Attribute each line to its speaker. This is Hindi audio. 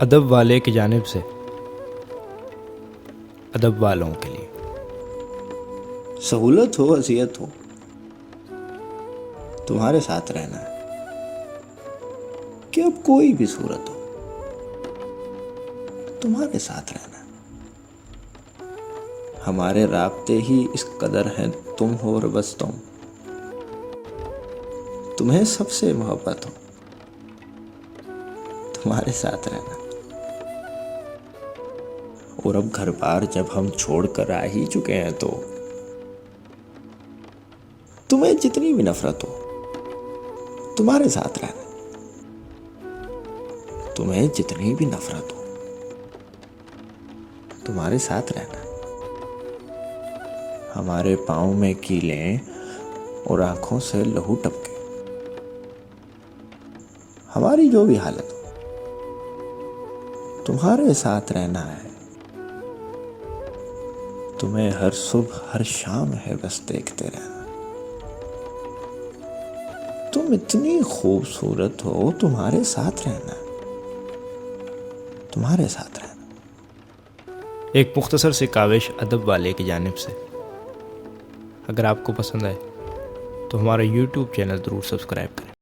Speaker 1: अदब वाले की जानिब से अदब वालों के लिए।
Speaker 2: सहूलत हो अज़ियत हो, तुम्हारे साथ रहना है कि अब कोई भी सूरत हो, तुम्हारे साथ रहना है। हमारे राब्ते ही इस कदर हैं, तुम हो और बस तुम, तुम्हें सबसे मोहब्बत हो, तुम्हारे साथ रहना। और अब घर बार जब हम छोड़ कर आ ही चुके हैं तो तुम्हें जितनी भी नफरत हो, तुम्हारे साथ रहना। तुम्हें जितनी भी नफरत हो, तुम्हारे साथ रहना। हमारे पाँव में कीलें और आंखों से लहू टपके, हमारी जो भी हालत हो, तुम्हारे साथ रहना है। तुम्हें हर सुबह हर शाम है बस देखते रहना। तुम इतनी खूबसूरत हो, तुम्हारे साथ रहना, तुम्हारे साथ रहना।
Speaker 1: एक मुख्तसर सी काविश अदब वाले की जानिब से। अगर आपको पसंद आए तो हमारा YouTube चैनल ज़रूर सब्सक्राइब करें।